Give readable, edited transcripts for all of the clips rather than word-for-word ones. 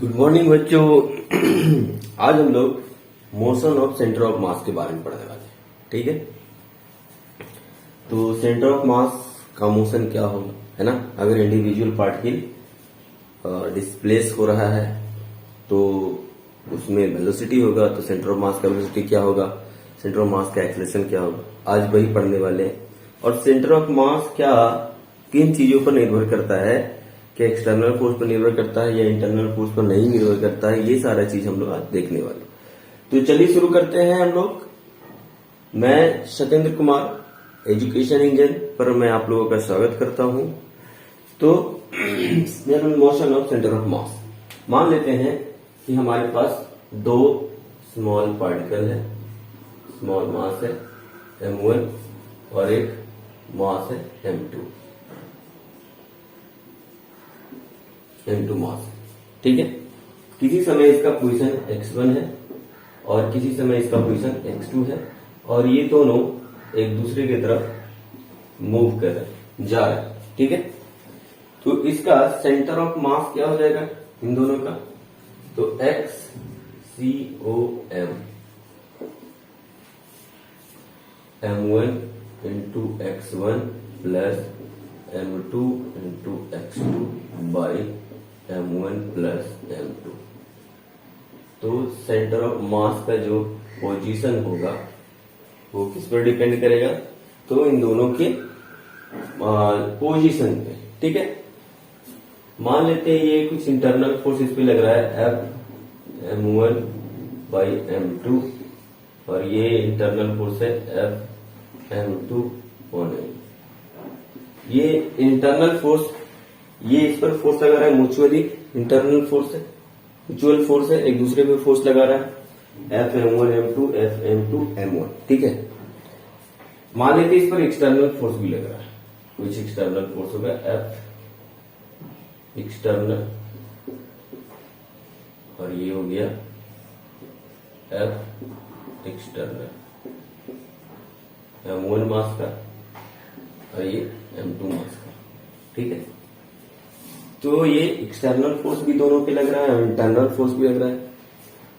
Good morning बच्चों। आज हम लोग motion of centre of mass के बारे में पढ़ने वाले हैं। ठीक है, तो सेंटर ऑफ मास का मोशन क्या होगा, है ना। अगर इंडिविजुअल पार्टिकल डिस्प्लेस हो रहा है तो उसमें वेलोसिटी होगा, तो सेंटर ऑफ मास का वेलोसिटी क्या होगा, सेंटर ऑफ मास का एक्सेलरेशन क्या होगा, आज वही पढ़ने वाले हैं। और सेंटर ऑफ मास क्या किन चीजों पर निर्भर करता है, कि एक्सटर्नल फोर्स पर निर्भर करता है या इंटरनल फोर्स पर नहीं निर्भर करता है, ये सारा चीज हम लोग आज देखने वाले। तो चलिए शुरू करते हैं हम लोग। मैं सत्येंद्र कुमार एजुकेशन इंजन पर मैं आप लोगों का स्वागत करता हूं। तो मोशन ऑफ सेंटर ऑफ मास, मान लेते हैं कि हमारे पास दो स्मॉल पार्टिकल है, स्मॉल मास है m1 और एक मास है m2 मास। ठीक है, किसी समय इसका पोजीशन x1 है और किसी समय इसका पोजीशन x2 है, और ये दोनों एक दूसरे की तरफ मूव कर रहे हैं, जा रहे हैं। ठीक है, तो इसका सेंटर ऑफ मास क्या हो जाएगा इन दोनों का, तो XCOM m1 into x1 plus m2 into x2 by m1 plus m2। तो सेंटर ऑफ मास का जो पोजीशन होगा वो किस पर डिपेंड करेगा, तो इन दोनों के पोजीशन पे। ठीक है, मान लेते हैं ये कुछ इंटरनल फोर्स इस पे लग रहा है F m1 बाई m2 और ये इंटरनल फोर्स है F m2 ऑन ये इंटरनल फोर्स, ये इस पर फोर्स लगा रहा है म्यूचुअली, इंटरनल फोर्स है, म्यूचुअल फोर्स है, एक दूसरे पे फोर्स लगा रहा है F m1 m2 F m2 m1। ठीक है, मान लेते इस पर एक्सटर्नल फोर्स भी लग रहा है, कुछ एक्सटर्नल फोर्स होगा F एक्सटर्नल और ये हो गया F एक्सटर्नल m1 मास का और ये m2 मास का। ठीक है, तो ये एक्सटर्नल फोर्स भी दोनों पे लग रहा है और इंटरनल फोर्स भी लग रहा है।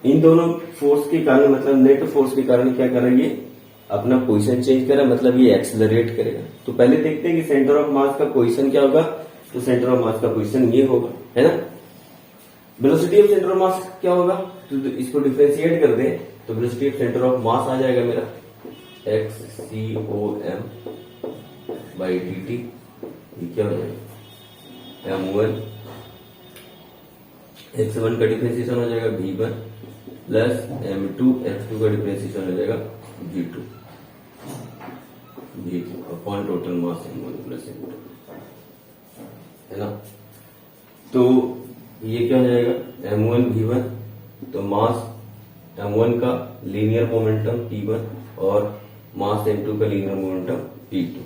इन दोनों फोर्स के कारण, मतलब नेट फोर्स के कारण क्या कर रहा है, ये अपना पोजीशन चेंज कर रहा है, मतलब ये एक्सेलरेट करेगा। तो पहले देखते हैं कि सेंटर ऑफ मास का पोजीशन क्या होगा, तो सेंटर ऑफ मास का पोजीशन ये होगा, है ना। Velocity of centre of mass क्या होगा, तो इसको डिफरेंशिएट कर दे तो velocity of centre of mass आ जाएगा मेरा XCOM बाई dt। ये क्या हो जाएगा m1 x1 का डिफरेंशिएशन हो जाएगा v1 प्लस m2 x2 का डिफरेंशिएशन हो जाएगा v2 upon total mass m1 plus m2, है ना। तो ये क्या हो जाएगा m1 v1, तो मास m1 का लीनियर मोमेंटम p1 और मास m2 का linear momentum p2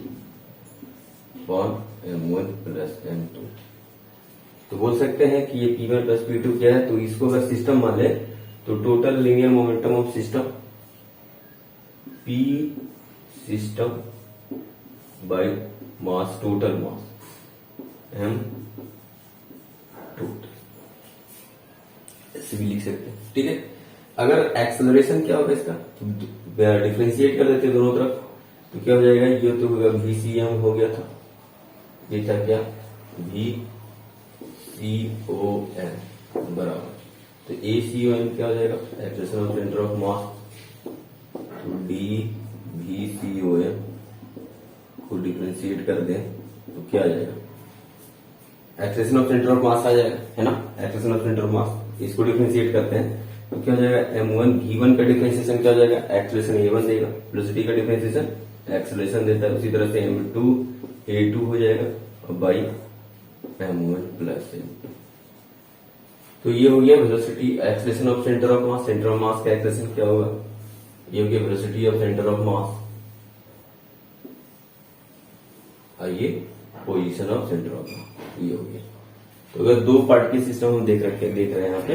upon m1 plus m2। तो बोल सकते हैं कि ये P1 प्लस P2 क्या है, तो इसको अगर सिस्टम मान ले तो total linear momentum of system P system by mass, total mass M total, ऐसे भी लिख सकते हैं। ठीक है, अगर एक्सेलरेशन क्या होगा इसका, तो डिफरेंशिएट कर देते हैं दोनों तरफ, तो क्या हो जाएगा, ये तो होगा VCM हो गया था, ये था क्या VCOM बराबर, तो ACOM क्या हो जाएगा, acceleration of centre of mass, तो DVCOM को डिफरेंशिएट कर दें तो क्या आ जाएगा, acceleration of centre of mass आ जाएगा, है ना। Acceleration of centre of mass, इसको डिफरेंशिएट करते हैं तो क्या हो जाएगा, m1 v1 का डिफरेंशिएशन क्या हो जाएगा, एक्सेलरेशन a1 देगा, वेलोसिटी का डिफरेंशिएशन एक्सेलरेशन देता है, उसी तरह से m2 a2 हो जाएगा बाई m1 प्लस m2। तो ये हो गया velocity, acceleration of centre of mass, centre of mass का एक्सेलरेशन क्या होगा, ये हो गया वेलोसिटी ऑफ सेंटर ऑफ मास, और ये पोजीशन ऑफ सेंटर ऑफ मास, ये हो गया। तो अगर दो पार्टिकल सिस्टम हम देख रहे हैं यहाँ पे,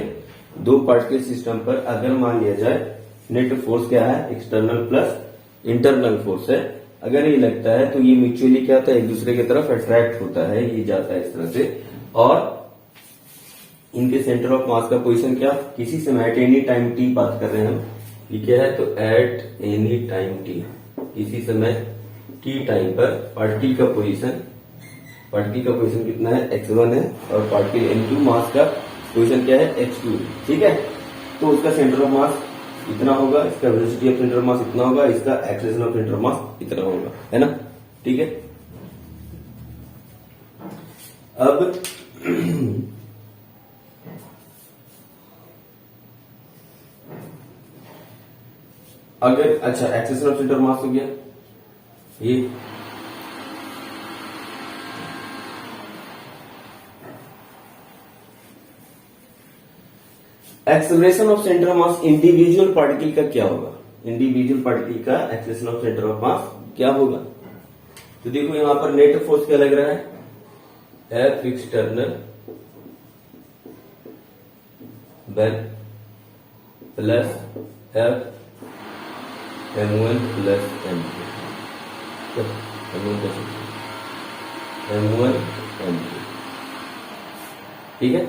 दो पार्टिकल सिस्टम पर अगर मान लिया जाए नेट फोर्स क्या है, एक्सटर्नल प्लस इंटरनल फोर्स है, अगर ये लगता है तो ये म्यूचुअली क्या होता है, एक दूसरे की तरफ अट्रैक्ट होता है, ये जाता है इस तरह से, और इनके सेंटर ऑफ मास का पोजीशन क्या, किसी समय एट एनी टाइम टी बात कर रहे हैं हम, ये क्या है, तो एट एनी टाइम टी, किसी समय टी टाइम पर पार्टिकल का पोजीशन कितना है, x1 है, और पार्टिकल m2 मास का पोजीशन क्या है, x2, ठीक है। तो उसका सेंटर ऑफ मास इतना होगा, इसका वेलोसिटी ऑफ सेंटर ऑफ मास इतना होगा, इसका एक्सेलरेशन ऑफ सेंटर ऑफ मास इतना होगा, है ना, ठीक है। अब अगर अच्छा acceleration of centre of mass हो गया, ये acceleration of centre of mass individual particle का क्या होगा, इंडिविजुअल पार्टिकल का acceleration of centre of mass क्या होगा। तो देखो यहां पर नेट फोर्स क्या लग रहा है, F external plus F M1 plus M2, M1 M2, ठीक है।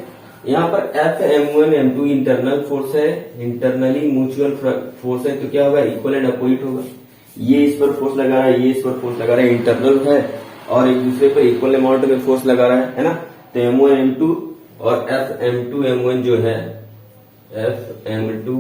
यहां पर F M1 M2 internal force है, इंटरनली म्यूचुअल फोर्स है, तो क्या होगा, इक्वल एंड अपोजिट होगा। ये इस पर फोर्स लगा रहा है, ये इस पर फोर्स लगा रहा है, इंटरनल है, और एक दूसरे पर इक्वल अमाउंट में फोर्स लगा रहा है ना। तो M1 M2 और F M2 M1 जो है, F M2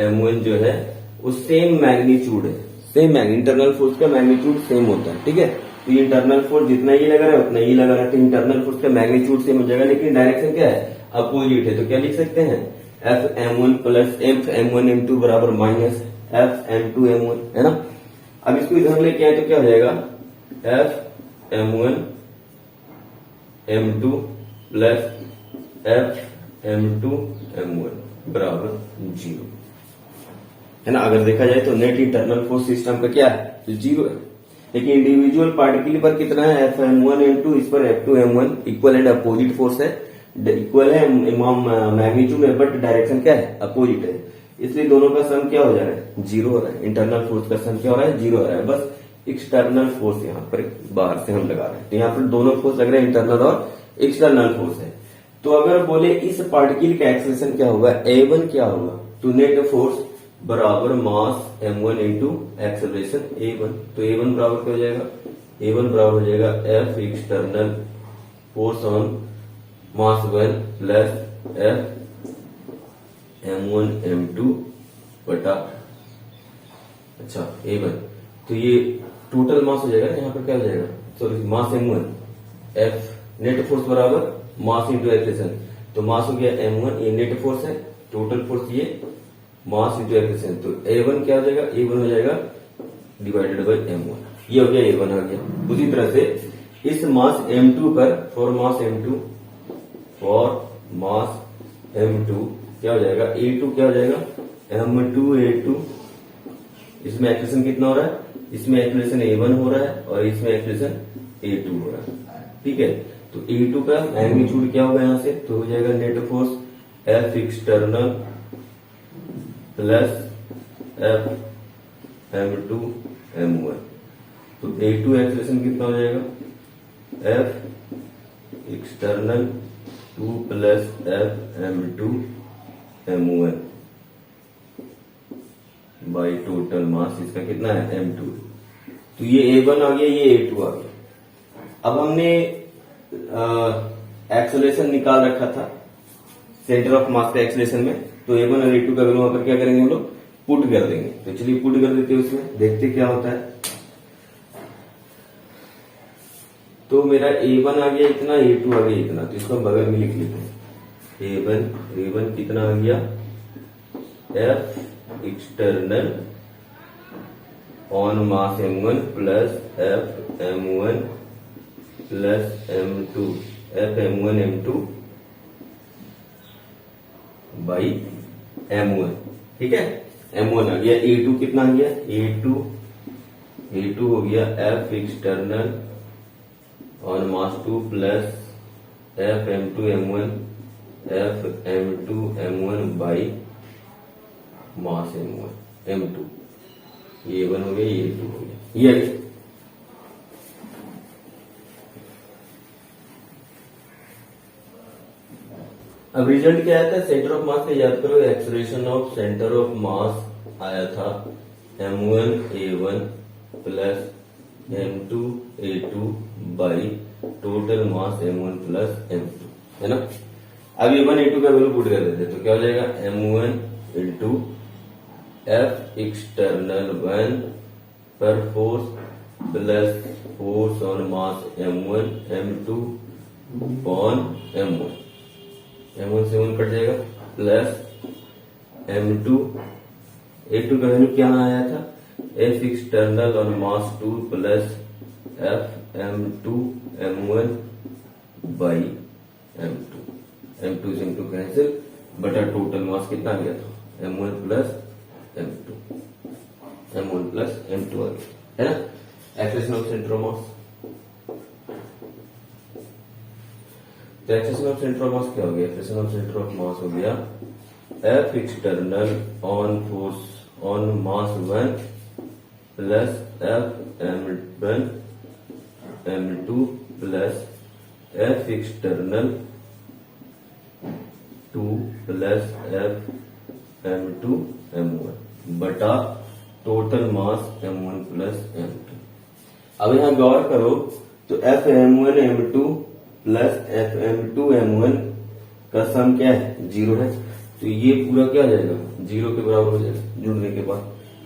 M1 जो है वो सेम मैग्नीट्यूड है, सेम इंटरनल फोर्स का मैग्नीट्यूड सेम होता है, ठीक है। तो ये इंटरनल फोर्स जितना ही लगा रहा है उतना ही लगा रहा है, तो इंटरनल फोर्स का मैग्नीट्यूड सेम हो जाएगा, लेकिन डायरेक्शन क्या है, अपोजिट है। तो क्या लिख सकते हैं, F M1 plus F M1 M2 बराबर माइनस F M2 M1, है ना। अब इसको इधर लेके आए तो क्या हो जाएगा, F M1 M2 plus F M2 M1 बराबर 0, है ना। अगर देखा जाए तो नेट इंटरनल फोर्स सिस्टम का क्या है, तो 0 है। लेकिन इंडिविजुअल पार्टिकल पर कितना है, F M1 M2, इस पर F2 M1, equal and opposite force है, इक्वल है मैग्नीट्यूड में, बट डायरेक्शन क्या है, अपोजिट है, इसलिए दोनों का सम क्या हो जा रहा है, 0 हो रहा है। इंटरनल फोर्स का सम क्या हो रहा है, 0 हो रहा है। बस एक्सटर्नल फोर्स यहाँ पर बाहर से हम लगा रहे हैं, तो यहाँ पर दोनों फोर्स लग रहे हैं, इंटरनल और एक्सटर्नल फोर्स है। तो अगर बोले इस पार्टिकल का एक्सेलरेशन क्या होगा, A1 क्या होगा, तो नेट फोर्स बराबर मास M1 इंटू एक्सेलरेशन A1। तो A1 बराबर क्या हो जाएगा, A1 बराबर हो जाएगा F external force on mass 1 plus F M1 M2 बटा अच्छा A1। तो ये टोटल मास हो जाएगा, यहाँ पर क्या हो जाएगा, sorry mass M1, F net force बराबर मास इंटू एक्सेलरेशन। तो मास हो गया M1, ये नेट फोर्स है, टोटल फोर्स ये मास इंटू एक्सेलरेशन। तो A1 क्या हो जाएगा, A1 हो जाएगा डिवाइडेड बाई M1, ये हो गया A1 आ गया। उसी तरह से इस मास M2 पर फॉर मास M2 क्या हो जाएगा, A2 क्या हो जाएगा, M2 A2, इसमें एक्सेलरेशन कितना हो रहा है, इसमें एक्सेलरेशन A1 हो रहा है और इसमें एक्सेलरेशन A2 हो रहा है, ठीक है। तो A2 का मैग्नीट्यूड क्या होगा यहाँ से, तो हो जाएगा net force F external plus F M2 M1। तो A2 एक्सेलरेशन कितना हो जाएगा, F external 2 plus F M2 M1 by total मास, इसका कितना है M2। तो ये A1 आ गया, ये A2 आ गया। अब हमने एक्सेलरेशन निकाल रखा था सेंटर ऑफ मास का एक्सेलरेशन में, तो A1 और A2 का वैल्यू वहां पर क्या करेंगे हम लोग, पुट कर देंगे। तो चलिए पुट कर देते हैं उसमें, देखते क्या होता है। तो मेरा A1 आ गया इतना, A2 आ गया इतना, तो इसको हम बगल में लिख लेते हैं। A1 कितना आ गया, F external on mass M1 plus F M1 plus M2 F M1 M2 by M1, ठीक है। M1 आ गया, A2 कितना आ गया, A2 हो गया F external on mass 2 plus F M2 M1 F M2 M1 by mass M2, ये A1 हो गया, ये A2 हो गया, ये आ गया। अब रिजल्ट क्या आया था, सेंटर ऑफ मास का याद करो, एक्सेलरेशन ऑफ सेंटर ऑफ मास आया था m1a1 plus m2a2 by total mass m1 plus m2, है ना। अब a1 a2 का वैल्यू पुट कर देते तो क्या हो जाएगा, m1 इंटू F एक्सटर्नल 1 पर force plus force on mass m1 m2 upon m1, m1 से 1 कट जाएगा, प्लस m2 a2 का वैल्यू क्या आया था, F external on mass 2 plus F m2 m1 by m2, m2 से m2 कैंसिल, बटा total मास कितना आ गया था, m1 plus m2, m1 plus m2 आ गया, है ना। Acceleration of centre of mass, तो acceleration of centre of mass क्या हो गया, acceleration of centre of mass हो गया F external on force on mass 1 plus F m1 m2 plus F external 2 plus F m2 m1 बटा total मास m1 plus m2। अब यहां गौर करो तो F m1 m2 plus F m2 m1 का सम क्या है, 0 है, तो ये पूरा क्या आ जाएगा, 0 के बराबर हो जाएगा जुड़ने के बाद।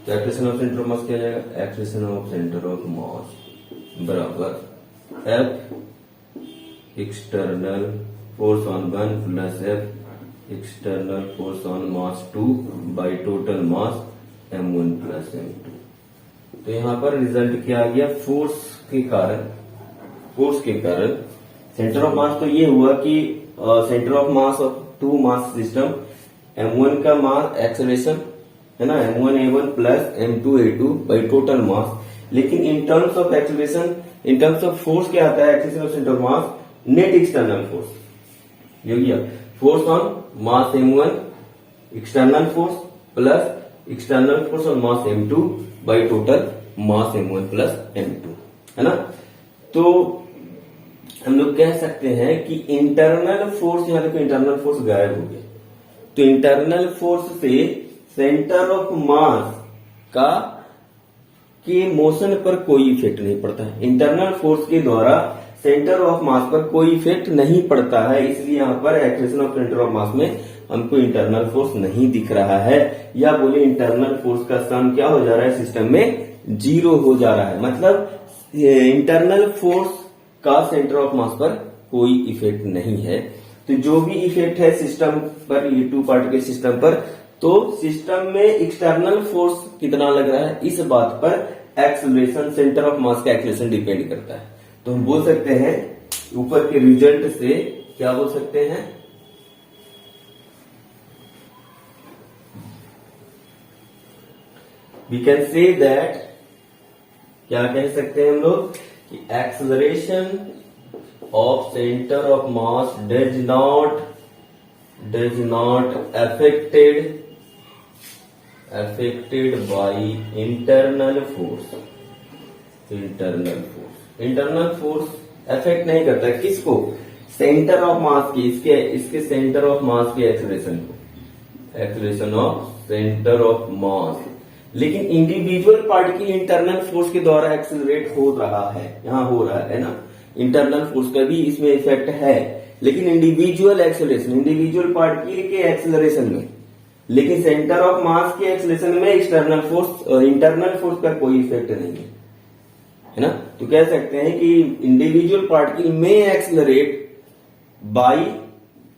तो acceleration of centre of mass क्या आ जाएगा, एक्सेलेरेशन ऑफ सेंटर ऑफ मास बराबर F external force on 1 plus F external force on mass 2 by total mass m1 plus m2। तो यहां पर रिजल्ट क्या आ गया, फोर्स के कारण सेंटर ऑफ मास, तो ये हुआ कि centre of mass of two mass system m1 का मास एक्सेलरेशन है ना, m1a1 plus m2a2 by total मास, लेकिन in terms of acceleration, in terms of force क्या आता है, acceleration of centre of mass net external force, ये हो गया force on mass m1 external force plus external force on mass m2 by total mass m1 plus m2, है ना। तो हम लोग कह सकते हैं कि इंटरनल फोर्स, यहां देखो इंटरनल फोर्स गायब हो गया, तो इंटरनल फोर्स से सेंटर ऑफ मास का के मोशन पर कोई इफेक्ट नहीं पड़ता है, इंटरनल फोर्स के द्वारा सेंटर ऑफ मास पर कोई इफेक्ट नहीं पड़ता है, इसलिए यहां पर एक्सेलेरेशन ऑफ सेंटर ऑफ मास में हमको इंटरनल फोर्स नहीं दिख रहा है, या बोले इंटरनल फोर्स का सम क्या हो जा रहा है सिस्टम में, 0 हो जा रहा है, मतलब इंटरनल फोर्स का सेंटर ऑफ मास पर कोई इफेक्ट नहीं है। तो जो भी इफेक्ट है सिस्टम पर, ये टू पार्टिकल सिस्टम पर, तो सिस्टम में एक्सटर्नल फोर्स कितना लग रहा है, इस बात पर एक्सेलरेशन, सेंटर ऑफ मास का एक्सेलरेशन डिपेंड करता है। तो हम बोल सकते हैं ऊपर के रिजल्ट से क्या बोल सकते हैं, वी कैन से दैट, क्या कह सकते हैं हम लोग कि acceleration of centre of mass does not affected by internal force, internal force affect नहीं करता किसको, सेंटर ऑफ मास की, इसके सेंटर ऑफ मास की एक्सेलरेशन को, एक्सेलरेशन ऑफ सेंटर ऑफ मास, लेकिन इंडिविजुअल पार्टिकल इंटरनल फोर्स के द्वारा एक्सेलरेट हो रहा है, यहां हो रहा है ना, इंटरनल फोर्स का भी इसमें इफेक्ट है, लेकिन इंडिविजुअल एक्सेलरेशन, इंडिविजुअल पार्टिकल के एक्सेलरेशन में, लेकिन सेंटर ऑफ मास के एक्सेलरेशन में एक्सटर्नल फोर्स, इंटरनल फोर्स का कोई इफेक्ट नहीं है ना। तो कह सकते हैं कि इंडिविजुअल पार्टिकल में accelerate by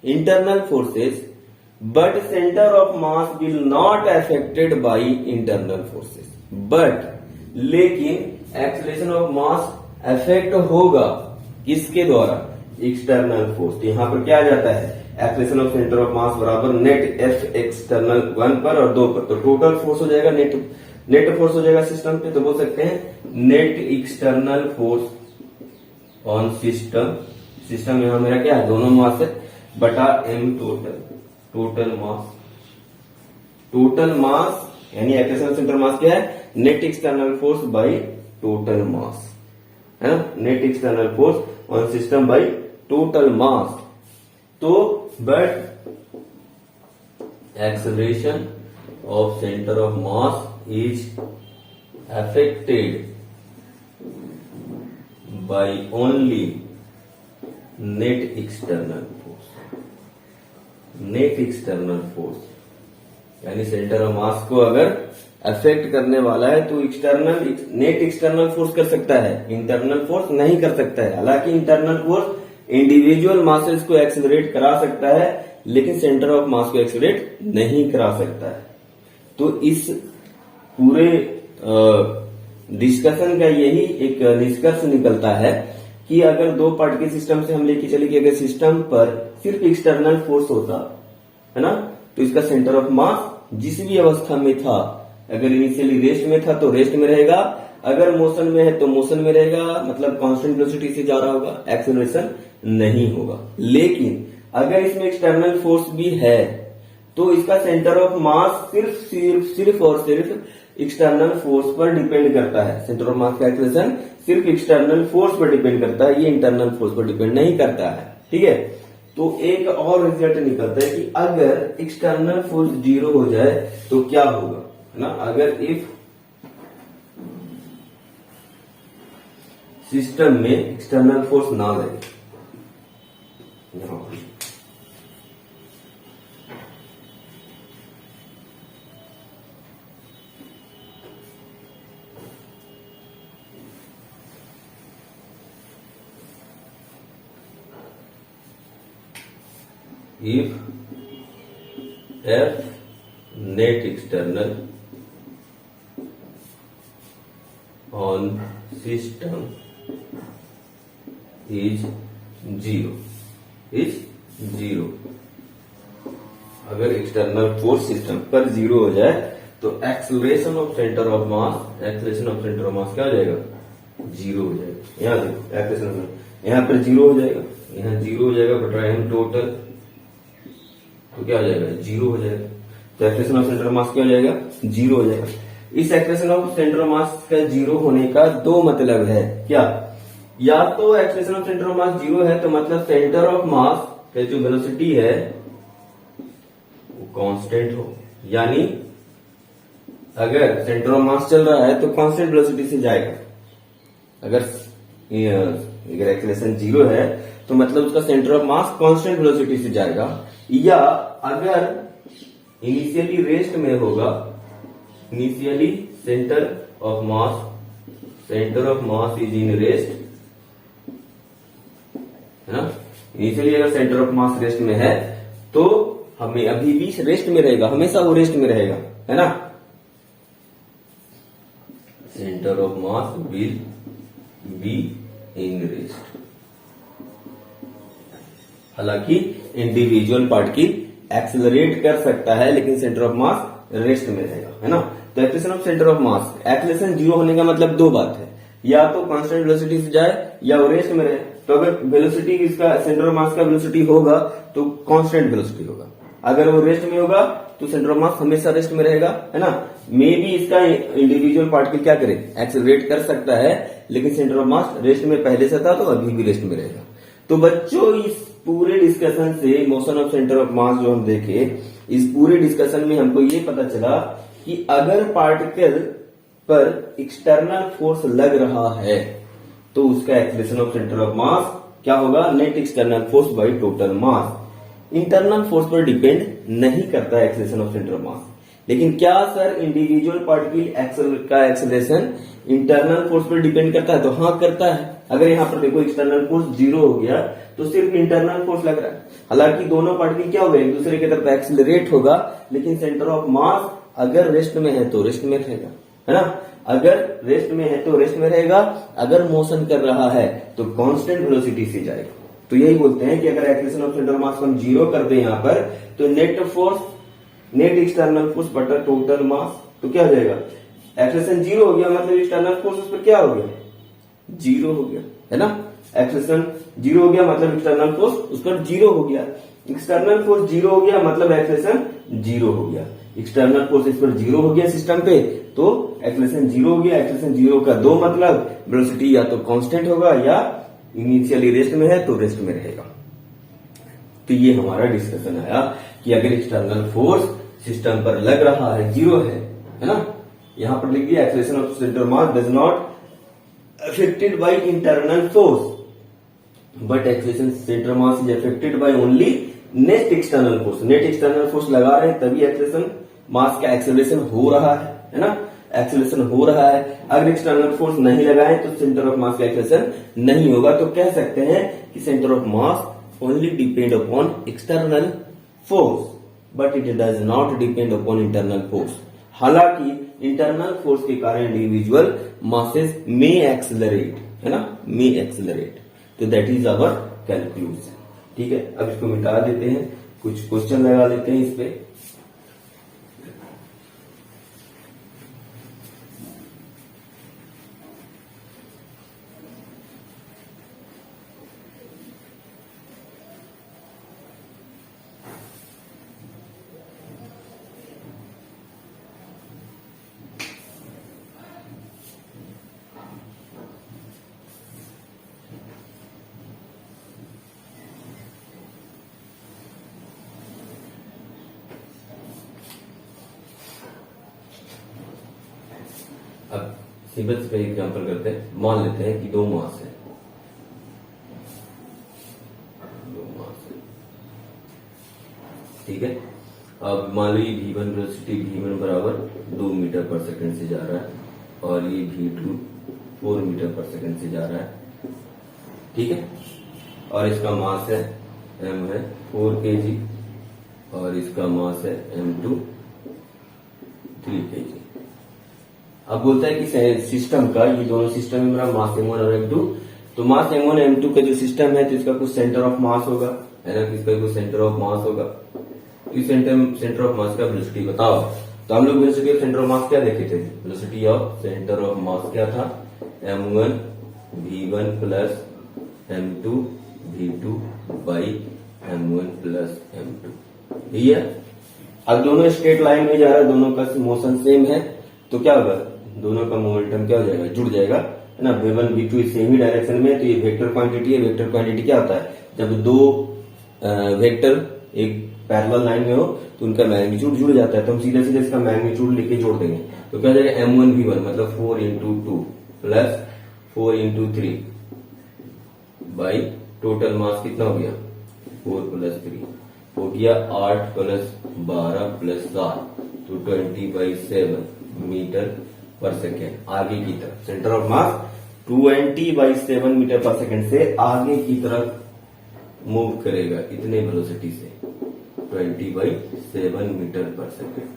internal forces, but centre of mass will not affected by internal forces, but लेकिन एक्सेलरेशन ऑफ मास अफेक्ट होगा किसके द्वारा, एक्सटर्नल फोर्स। यहां पर क्या आ जाता है, एक्सेलरेशन ऑफ सेंटर ऑफ मास बराबर नेट एफ एक्सटर्नल 1 पर और 2 पर, तो टोटल फोर्स हो जाएगा नेट फोर्स हो जाएगा सिस्टम पे, तो बोल सकते हैं net external force on system यहां मेरा क्या है, दोनों मास है, बटा m टोटल मास यानी एक्सेलरेशन सेंटर मास क्या है, net external force by total mass, है ना, net external force on system by total mass. तो but acceleration of center of mass is affected by only net external force. Net external force यानी centre of मास को अगर affect करने वाला है तो नेट एक्सटर्नल फोर्स कर सकता है, इंटरनल फोर्स नहीं कर सकता है। हालांकि इंटरनल फोर्स इंडिविजुअल मासेस को एक्सेलरेट करा सकता है लेकिन सेंटर ऑफ मास को एक्सेलरेट नहीं करा सकता है। तो इस पूरे डिस्कशन का यही एक निष्कर्ष निकलता है कि अगर दो पार्ट के सिस्टम से हम लेके चले कि अगर सिस्टम पर सिर्फ एक्सटर्नल फोर्स होता है ना, तो इसका सेंटर ऑफ मास जिस भी अवस्था में था, अगर इनिशियली रेस्ट में था तो रेस्ट में रहेगा, अगर मोशन में है तो मोशन में रहेगा, मतलब कांस्टेंट वेलोसिटी से जा रहा होगा, एक्सेलरेशन नहीं होगा। लेकिन अगर इसमें एक्सटर्नल फोर्स भी है तो इसका सेंटर ऑफ मास सिर्फ और सिर्फ एक्सटर्नल फोर्स पर डिपेंड करता है। सेंटर ऑफ मास का एक्सेलरेशन सिर्फ एक्सटर्नल फोर्स पर डिपेंड करता है, ये इंटरनल फोर्स पर डिपेंड नहीं करता है। ठीक है, तो एक और रिजल्ट निकलता है कि अगर एक्सटर्नल फोर्स 0 हो जाए तो क्या होगा, है ना। अगर इफ सिस्टम में एक्सटर्नल फोर्स ना लगे, if F net external on system is 0 अगर एक्सटर्नल फोर्स सिस्टम पर 0 हो जाए तो acceleration of centre of mass क्या हो जाएगा, 0 हो जाएगा। यहाँ देखो एक्सेलरेशन यहाँ पर 0 हो जाएगा, यहाँ 0 हो जाएगा, बट हम टोटल तो क्या हो जाएगा, 0 हो जाएगा। तो acceleration of centre of mass क्या हो जाएगा, 0 हो जाएगा। इस acceleration of centre of mass का 0 होने का दो मतलब है। क्या, या तो एक्सेलरेशन ऑफ सेंटर ऑफ मास 0 है तो मतलब सेंटर ऑफ मास का जो वेलोसिटी है वो कांस्टेंट हो, यानी अगर सेंटर ऑफ मास चल रहा है तो कांस्टेंट वेलोसिटी से जाएगा। अगर एक्सेलरेशन 0 है तो मतलब उसका centre of mass constant velocity से जाएगा। या अगर इनिशियली रेस्ट में होगा, initially centre of mass is in rest, है ना। इनिशियली अगर सेंटर ऑफ मास रेस्ट में है तो हमें अभी भी रेस्ट में रहेगा, हमेशा वो रेस्ट में रहेगा, है ना। Centre of mass will be in rest. हालांकि इंडिविजुअल पार्टिकल एक्सेलरेट कर सकता है लेकिन सेंटर ऑफ मास रेस्ट में रहेगा, है ना। तो acceleration of centre of mass, acceleration 0 होने का मतलब दो बात है, या तो कांस्टेंट वेलोसिटी से जाए या वो रेस्ट में रहे। तो अगर वेलोसिटी इसका सेंटर ऑफ मास का वेलोसिटी होगा तो कांस्टेंट वेलोसिटी होगा, अगर वो रेस्ट में होगा तो सेंटर ऑफ मास हमेशा रेस्ट में रहेगा, है ना। मे बी इसका इंडिविजुअल पार्टिकल क्या करे, एक्सेलरेट कर सकता है लेकिन सेंटर ऑफ मास रेस्ट में पहले से था तो अभी भी रेस्ट में रहेगा। तो बच्चों इस पूरे डिस्कशन से मोशन ऑफ सेंटर ऑफ मास जो हम देखे, इस पूरे डिस्कशन में हमको ये पता चला कि अगर पार्टिकल पर एक्सटर्नल फोर्स लग रहा है तो उसका acceleration of centre of mass क्या होगा, net external force by total mass. Internal force पर डिपेंड नहीं करता है एक्सेलरेशन ऑफ सेंटर ऑफ मास। लेकिन क्या सर इंडिविजुअल पार्टिकल का एक्सेलरेशन इंटरनल फोर्स पर डिपेंड करता है, तो हाँ करता है। अगर यहाँ पर देखो एक्सटर्नल फोर्स 0 हो गया तो सिर्फ इंटरनल फोर्स लग रहा है। हालांकि दोनों पार्टिकल क्या हो गए, एक दूसरे की तरफ एक्सेलरेट होगा लेकिन सेंटर ऑफ मास अगर रेस्ट में है तो रेस्ट में रहेगा, है ना। अगर रेस्ट में है तो रेस्ट में रहेगा, अगर मोशन कर रहा है तो कांस्टेंट वेलोसिटी से जाएगा। तो यही बोलते हैं कि अगर एक्सेलरेशन ऑफ सेंटर ऑफ मास को हम 0 कर दें यहाँ पर तो नेट एक्सटर्नल फोर्स बटा टोटल मास, तो क्या हो जाएगा, एक्सेलरेशन 0 हो गया मतलब एक्सटर्नल फोर्स उस पर क्या हो गया, 0 हो गया, है ना। एक्सेलरेशन 0 हो गया मतलब एक्सटर्नल फोर्स उस पर 0 हो गया। एक्सटर्नल फोर्स 0 हो गया मतलब एक्सेलरेशन 0 हो गया। एक्सटर्नल फोर्स इस पर 0 हो गया सिस्टम पे तो एक्सेलरेशन 0 हो गया। एक्सेलरेशन 0 का दो मतलब, वेलोसिटी या तो कांस्टेंट होगा या इनिशियली रेस्ट में है तो रेस्ट में रहेगा। तो ये हमारा डिस्कशन आया कि अगर एक्सटर्नल फोर्स सिस्टम पर लग रहा है 0 है ना। यहां पर लिख दिया acceleration of centre of mass does not affected by internal force but acceleration centre mass is affected by only net external force. Net external force लगा रहे हैं तभी एक्सेलरेशन मास का एक्सेलरेशन हो रहा है ना, एक्सेलरेशन हो रहा है। अगर एक्सटर्नल फोर्स नहीं लगाए तो सेंटर ऑफ मास का एक्सेलरेशन नहीं होगा। तो कह सकते हैं कि centre of mass only depend upon external force but it does not depend upon internal force. हालांकि इंटरनल फोर्स के कारण इंडिविजुअल मासेस मे एक्सेलरेट, है ना, मे एक्सेलरेट। तो दैट इज आवर कैलकुलेशन। ठीक है, अब इसको मिटा देते हैं, कुछ क्वेश्चन लगा लेते हैं इस पे। अब सिंपल से एग्जांपल करते हैं। मान लेते हैं कि दो मास है, ठीक है। अब मान लो ये V1 वेलोसिटी V1 बराबर 2 मीटर पर सेकंड से जा रहा है और ये V2 4 मीटर पर सेकंड से जा रहा है, ठीक है। और इसका मास है m है 4 kg और इसका मास है m2 3 kg। अब बोलता है कि सिस्टम का, ये दोनों सिस्टम में मेरा मास m1 और m2, तो मास m1 m2 का जो सिस्टम है तो इसका कुछ सेंटर ऑफ मास होगा, है ना, इसका कुछ सेंटर ऑफ मास होगा। इस सेंटर ऑफ मास का वेलोसिटी बताओ। तो हम लोग velocity of centre of mass क्या देखे थे? Velocity of centre of mass क्या था? m1 v1 plus m2 v2 by m1 plus m2, ठीक है। अब दोनों स्ट्रेट लाइन में जा रहा है, दोनों का मोशन सेम है, तो क्या होगा? दोनों का मोमेंटम क्या हो जाएगा? जुड़ जाएगा, है ना। v1 v2 सेम ही डायरेक्शन में, तो ये वेक्टर क्वांटिटी है। वेक्टर क्वांटिटी क्या होता है? जब दो वेक्टर एक पैरेलल लाइन में हो तो उनका मैग्नीट्यूड जुड़ जाता है, तो हम सीधे सीधे इसका मैग्नीट्यूड लेके जोड़ देंगे। तो क्या हो जाएगा? m1 v1 मतलब 4 into 2 plus 4 into 3 by total मास कितना हो गया? 4 प्लस 3 हो गया 8 प्लस 12 प्लस 7, तो 20/7 मीटर पर सेकेंड। आगे की तरफ centre of mass 20/7 metre per second से आगे की तरफ मूव करेगा, इतने वेलोसिटी से 20/7 मीटर पर सेकेंड।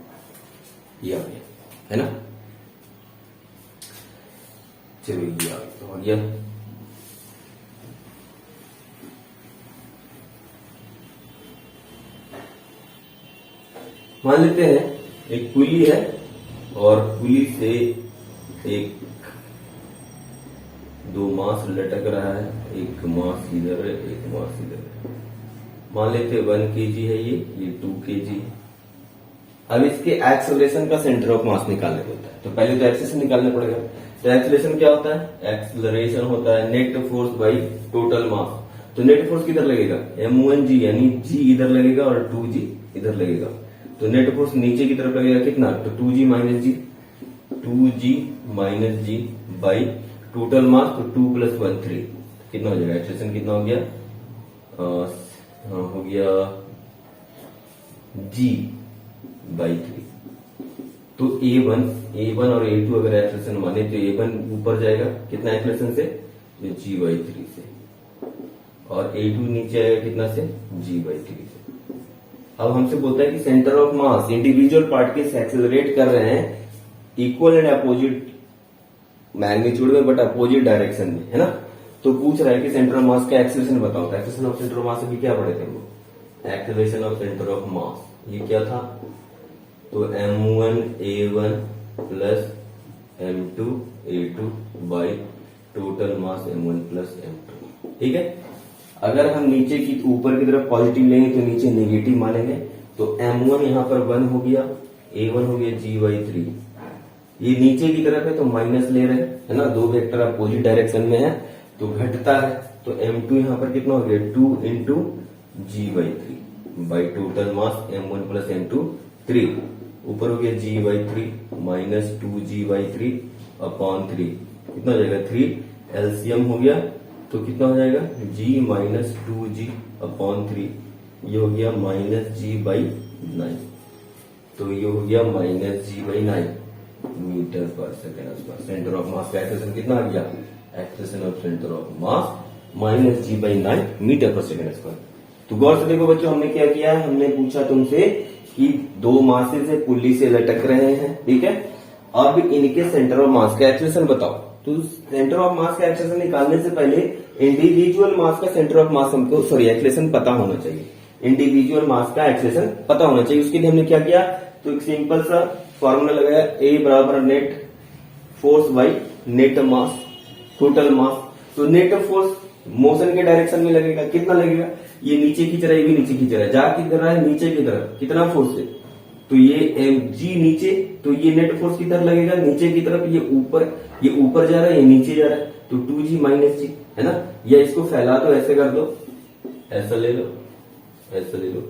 ये आ गया, है ना। चलिए ये हो गया। मान लेते हैं एक पुली है और पुली से एक दो मास लटक रहा है, एक मास इधर है, एक मास इधर है। मान लेते हैं 1 kg है ये 2 kg। अब इसके एक्सेलरेशन का सेंटर ऑफ मास निकालने होता है, तो पहले तो एक्सेलरेशन निकालना पड़ेगा। तो एक्सेलरेशन क्या होता है? एक्सेलरेशन होता है net force by total mass. तो नेट फोर्स किधर लगेगा? m1g, यानी g इधर लगेगा और 2g इधर लगेगा। तो नेट फोर्स नीचे की तरफ लगेगा कितना? तो 2g minus g by total mass, तो 2 + 1 3, कितना हो जाएगा? एक्सेलरेशन कितना हो गया? हो गया g/3। तो A1 और A2 अगर एक्सेलरेशन माने तो A1 ऊपर जाएगा कितना एक्सेलरेशन से? तो g/3 से, और A2 नीचे आएगा कितना से? g/3 से। अब हमसे बोलता है कि centre of mass individual particles accelerate कर रहे हैं इक्वल एंड अपोजिट मैग्नीट्यूड में बट अपोजिट डायरेक्शन में, है ना। तो पूछ रहा है कि सेंटर ऑफ मास का एक्सेलरेशन बताओ। तो एक्सेलरेशन ऑफ सेंटर ऑफ मास अभी क्या पढ़े थे हम लोग? एक्सेलरेशन ऑफ सेंटर ऑफ मास ये क्या था? तो m1 a1 plus m2 a2 by total mass m1 plus m2, ठीक है। अगर हम नीचे की ऊपर की तरफ पॉजिटिव लेंगे तो नीचे नेगेटिव मानेंगे, तो m1 यहां पर 1 हो गया, a1 हो गया g/3। ये नीचे की तरफ है तो माइनस ले रहे हैं, है ना। दो वेक्टर अपोजिट डायरेक्शन में है तो घटता है, तो m2 यहां पर कितना हो गया? 2 into g/3 by total mass m1 plus m2 3, ऊपर हो गया g/3 माइनस 2g/3 अपॉन 3, कितना हो जाएगा 3, एलसीएम हो गया तो कितना हो जाएगा g माइनस 2g अपॉन 3, ये हो गया माइनस g/9, तो ये हो गया minus g/9 metre per second. Centre of mass का एक्सेलरेशन कितना आ गया, acceleration of centre of mass minus g/9 metre per second square. तो गौर से देखो बच्चों, हमने क्या किया है, हमने पूछा तुमसे कि दो मासेस से पुल्ली से लटक रहे हैं, ठीक है, अब इनके सेंटर ऑफ मास का एक्सेलरेशन बताओ। तो सेंटर ऑफ मास का एक्सेलरेशन निकालने से पहले इंडिविजुअल मास का सेंटर ऑफ मास हमको एक्सेलरेशन पता होना चाहिए, इंडिविजुअल मास का एक्सेलरेशन पता होना चाहिए। उसके लिए हमने क्या किया, तो एक सिंपल सा फॉर्मूला लगाया, ए बराबर net force by net mass total mass. तो नेट फोर्स मोशन के डायरेक्शन में लगेगा, कितना लगेगा, ये नीचे की तरह, ये भी नीचे की तरह, जा किधर है नीचे की तरफ, कितना फोर्स है, तो ये जी नीचे, तो ये नेट फोर्स किधर लगेगा नीचे की तरफ, ये ऊपर जा रहा है, ये नीचे जा रहा है, तो 2g माइनस जी है ना। या इसको फैला दो, ऐसे कर दो, ऐसा ले लो, ऐसा ले लो,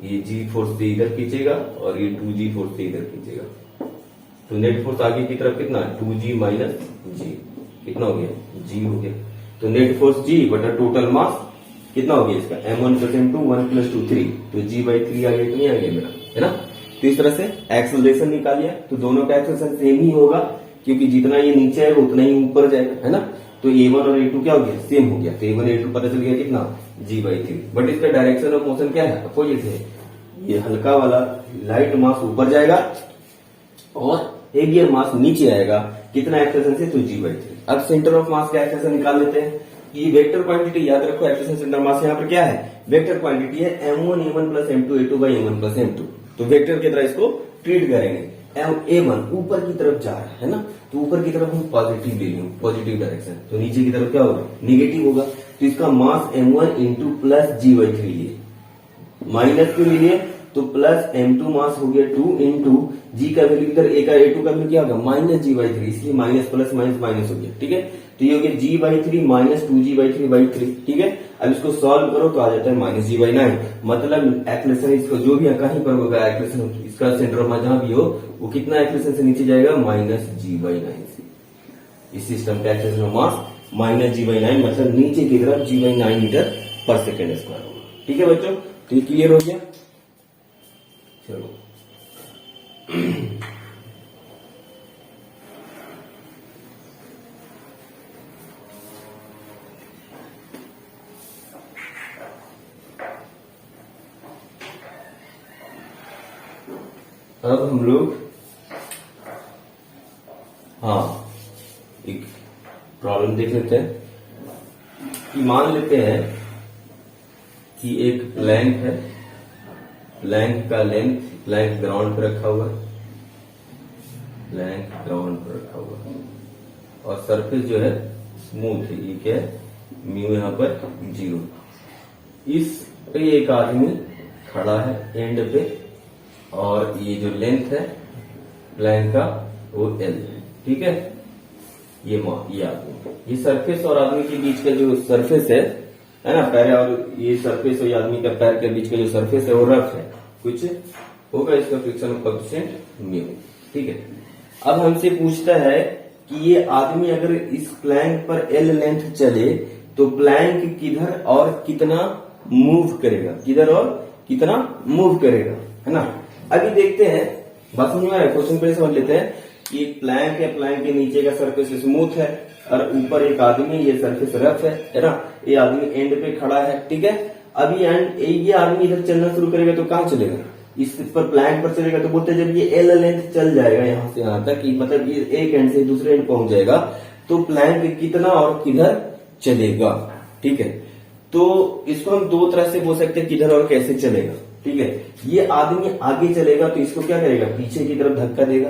ये g फोर्स से इधर खींचेगा और ये 2g फोर्स से इधर खींचेगा, तो नेट फोर्स आगे की तरफ कितना 2g माइनस जी, कितना हो गया g हो गया। तो नेट फोर्स g बटा टोटल मास कितना हो गया इसका m1 प्लस m2 1 प्लस 2 3, तो g/3 आ गया, तो नहीं आ गया मेरा, है ना। तो इस तरह से एक्सेलरेशन निकाल लिया, तो दोनों का एक्सेलरेशन सेम ही होगा क्योंकि जितना ये नीचे है उतना ही ऊपर जाएगा, है ना। तो a1 और a2 क्या हो गया, सेम हो गया, तो a1 a2 पता चल गया कितना g/3। बट इसका डायरेक्शन ऑफ मोशन क्या है, अपोजिट है, ये हल्का वाला लाइट मास ऊपर जाएगा और हेवियर मास नीचे आएगा, कितना एक्सेलरेशन से, तो g/3। अब सेंटर ऑफ मास का एक्सेलरेशन निकाल लेते हैं। ये वेक्टर क्वांटिटी याद रखो, एक्सेलरेशन सेंटर मास यहाँ पर क्या है, वेक्टर क्वांटिटी है m1 a1 plus m2 a2 by m1 plus m2। तो वेक्टर की तरह इसको ट्रीट करेंगे। a1 ऊपर की तरफ जा रहा है ना, तो ऊपर की तरफ हम पॉजिटिव ले लेंगे, पॉजिटिव डायरेक्शन, तो नीचे की तरफ क्या होगा, निगेटिव होगा। तो इसका मास m1 इंटू प्लस g/3 लिए, माइनस क्यों लिए, तो प्लस m2 मास हो गया 2 इंटू जी का वैल्यू इधर a का a2 का वैल्यू क्या होगा माइनस g/3, इसलिए माइनस प्लस माइनस माइनस हो गया, ठीक है। तो ये हो गया g/3 माइनस 2g/3/3, ठीक है। अब इसको सॉल्व करो तो आ जाता है माइनस g/9, मतलब एक्सेलरेशन इसको जो भी कहीं पर होगा एक्सेलरेशन इसका सेंटर ऑफ मास जहां भी हो वो कितना एक्सेलरेशन से नीचे जाएगा, माइनस g/9 से। इस सिस्टम का acceleration of mass minus g/9 मतलब नीचे की तरफ g/9 metre per second square होगा, ठीक है बच्चों। तो ये क्लियर हो गया, चलो अब हम लोग एक प्रॉब्लम देख लेते हैं कि मान लेते हैं कि एक प्लैंक है, प्लैंक का लेंथ, प्लैंक ग्राउंड पर रखा हुआ है, प्लैंक ग्राउंड पर रखा हुआ है और सरफेस जो है स्मूथ है, ये क्या है म्यू यहाँ पर 0। इस पे एक आदमी खड़ा है एंड पे और ये जो लेंथ है प्लैंक का वो L, ठीक है। ये आदमी, ये सरफेस और आदमी के बीच का जो सरफेस है ना, पैर और ये सरफेस और आदमी का पैर के बीच का जो सरफेस है वो रफ है, कुछ होगा इसका फ्रिक्शन कोएफिशिएंट म्यू, ठीक है। अब हमसे पूछता है कि ये आदमी अगर इस प्लैंक पर L लेंथ चले तो प्लैंक किधर और कितना मूव करेगा, किधर और कितना मूव करेगा, है ना। अभी देखते हैं, बात समझ में आ रहा है, क्वेश्चन पहले समझ लेते हैं कि प्लैंक है, प्लैंक के नीचे का सरफेस स्मूथ है और ऊपर एक आदमी, ये सरफेस रफ है ना। ये आदमी एंड पे खड़ा है, ठीक है। अभी ये आदमी इधर चलना शुरू करेगा तो कहाँ चलेगा, इस पर प्लैंक पर चलेगा। तो बोलते हैं जब ये L लेंथ चल जाएगा यहाँ से यहाँ तक, मतलब ये एक एंड से दूसरे एंड पहुंच जाएगा, तो प्लैंक कितना और किधर चलेगा, ठीक है। तो इसको हम दो तरह से बोल सकते हैं, किधर और कैसे चलेगा, ठीक है। ये आदमी आगे चलेगा तो इसको क्या करेगा, पीछे की तरफ धक्का देगा,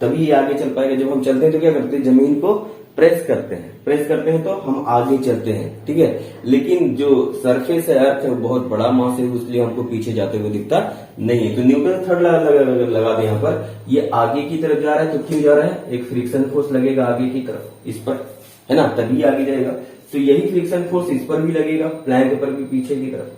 तभी ये आगे चल पाएगा। जब हम चलते हैं तो क्या करते हैं, जमीन को प्रेस करते हैं, प्रेस करते हैं तो हम आगे चलते हैं, ठीक है। लेकिन जो सरफेस है अर्थ है वो बहुत बड़ा मास है, इसलिए हमको पीछे जाते हुए दिखता नहीं है। तो न्यूटन थर्ड लगा दे यहाँ पर, ये आगे की तरफ जा रहा है, तो क्यों जा रहा है, एक फ्रिक्शन फोर्स लगेगा आगे की तरफ इस पर, है ना, तभी आगे जाएगा। तो यही फ्रिक्शन फोर्स इस पर भी लगेगा, प्लैंक पर भी पीछे की तरफ,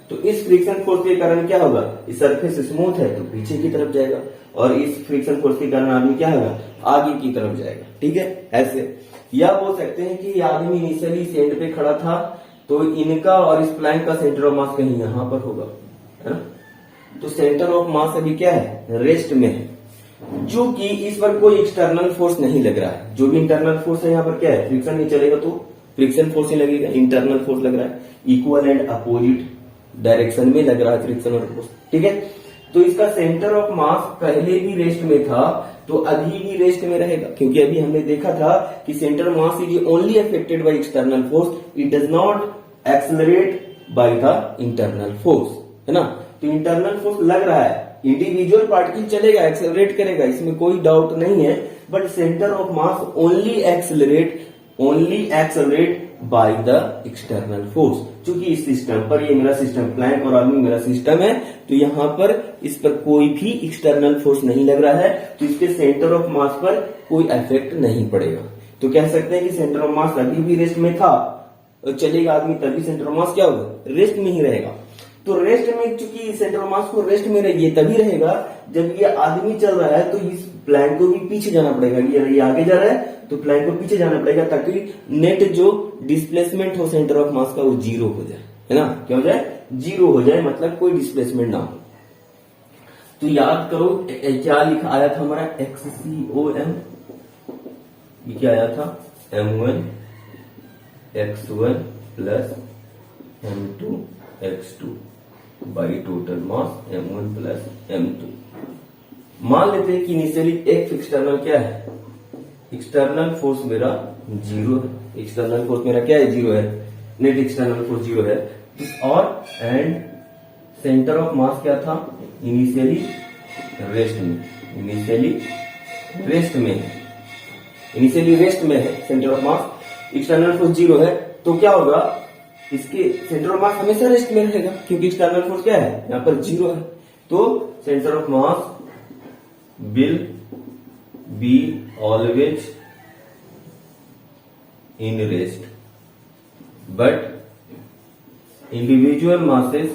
तो इस फ्रिक्शन फोर्स के कारण क्या होगा, इस सरफेस स्मूथ है तो पीछे की तरफ जाएगा, और इस फ्रिक्शन फोर्स के कारण आदमी क्या होगा, आगे की तरफ जाएगा। ठीक है, ऐसे या बोल सकते हैं कि आदमी इनिशियली इस एंड पे खड़ा था तो इनका और इस प्लैंक का सेंटर ऑफ मास कहीं यहां पर होगा, है ना। तो सेंटर ऑफ मास अभी क्या है, रेस्ट में है, जो कि इस पर कोई एक्सटर्नल फोर्स नहीं लग रहा है। जो भी इंटरनल फोर्स है यहाँ पर क्या है, फ्रिक्शन नहीं चलेगा तो फ्रिक्शन फोर्स ही लगेगा, इंटरनल फोर्स लग रहा है, इक्वल एंड अपोजिट डायरेक्शन में लग रहा है फ्रिक्शन और फोर्स। ठीक है, तो इसका सेंटर ऑफ मास पहले भी रेस्ट में था तो अभी भी रेस्ट में रहेगा, क्योंकि अभी हमने देखा था कि centre mass is only affected by external force, it does not accelerate by the internal force, है ना। तो इंटरनल फोर्स लग रहा है, इंडिविजुअल पार्टिकल चलेगा, एक्सेलरेट करेगा, इसमें कोई डाउट नहीं है, but centre of mass only accelerate by the external force. क्योंकि इस सिस्टम पर, ये मेरा सिस्टम प्लैंक और आदमी मेरा सिस्टम है, तो यहां पर इस पर कोई भी एक्सटर्नल फोर्स नहीं लग रहा है, तो इसके सेंटर ऑफ मास पर कोई इफेक्ट नहीं पड़ेगा। तो कह सकते हैं कि सेंटर ऑफ मास अभी भी रेस्ट में था, चलेगा आदमी तभी सेंटर ऑफ मास क्या होगा, रेस्ट में ही रहेगा। तो रेस्ट में, चूंकि सेंटर ऑफ मास को रेस्ट में ये तभी रहेगा जब ये आदमी चल रहा है, तो इस प्लैंक को भी पीछे जाना पड़ेगा, ये आगे जा रहा है तो प्लैंक को पीछे जाना पड़ेगा, ताकि नेट जो डिस्प्लेसमेंट हो सेंटर ऑफ मास का वो जीरो हो जाए, है ना। क्या हो जाए, जीरो हो जाए, मतलब कोई डिस्प्लेसमेंट ना हो। तो याद करो क्या लिखा आया था हमारा, XCOM, ये क्या आया था, M1 X1 plus M2 X2 by total mass M1 plus M2। मान लेते हैं कि इनिशियली एक एक्सटर्नल क्या है, एक्सटर्नल फोर्स मेरा जीरो है, एक्सटर्नल फोर्स मेरा क्या है, जीरो है, नेट एक्सटर्नल फोर्स जीरो है, और एंड सेंटर ऑफ मास क्या था, इनिशियली रेस्ट में, इनिशियली रेस्ट में है centre of mass, external force zero है, तो क्या होगा, इसके सेंटर ऑफ मास हमेशा रेस्ट में रहेगा, क्योंकि एक्सटर्नल फोर्स क्या है, यहां पर जीरो है। तो centre of mass will be always in rest, but individual masses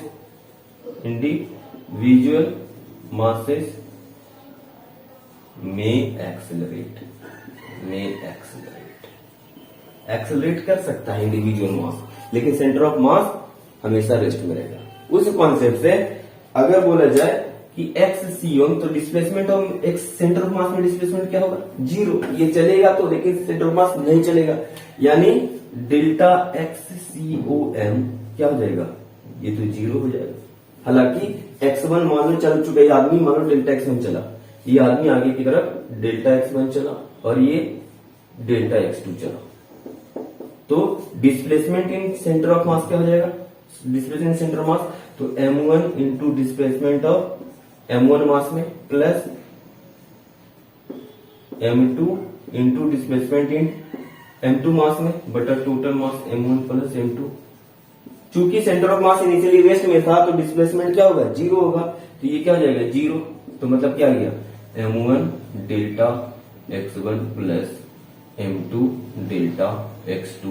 may accelerate कर सकता है इंडिविजुअल मास, लेकिन सेंटर ऑफ मास हमेशा रेस्ट में रहेगा। उस कॉन्सेप्ट से अगर बोला जाए कि XCOM, तो displacement of x centre of मास में डिस्प्लेसमेंट क्या होगा, जीरो, ये चलेगा तो, लेकिन सेंटर ऑफ मास नहीं चलेगा, यानी डेल्टा XCOM क्या हो जाएगा, ये तो जीरो हो जाएगा। हालांकि X1 मान लो चल चुका है, आदमी मान लो डेल्टा X1 चला, ये आदमी आगे की तरफ डेल्टा X1 चला और ये डेल्टा X2 चला, तो displacement in centre of mass क्या हो जाएगा, डिस्प्लेसमेंट सेंटर ऑफ मास, तो M1 into displacement of M1 मास में plus M2 into displacement in M2 मास में बटा टोटल मास M1 प्लस M2। चूंकि centre of mass initially rest में था तो डिस्प्लेसमेंट क्या होगा, जीरो होगा, तो ये क्या हो जाएगा, जीरो, तो मतलब क्या आ गया, M1 delta X1 plus M2 delta X2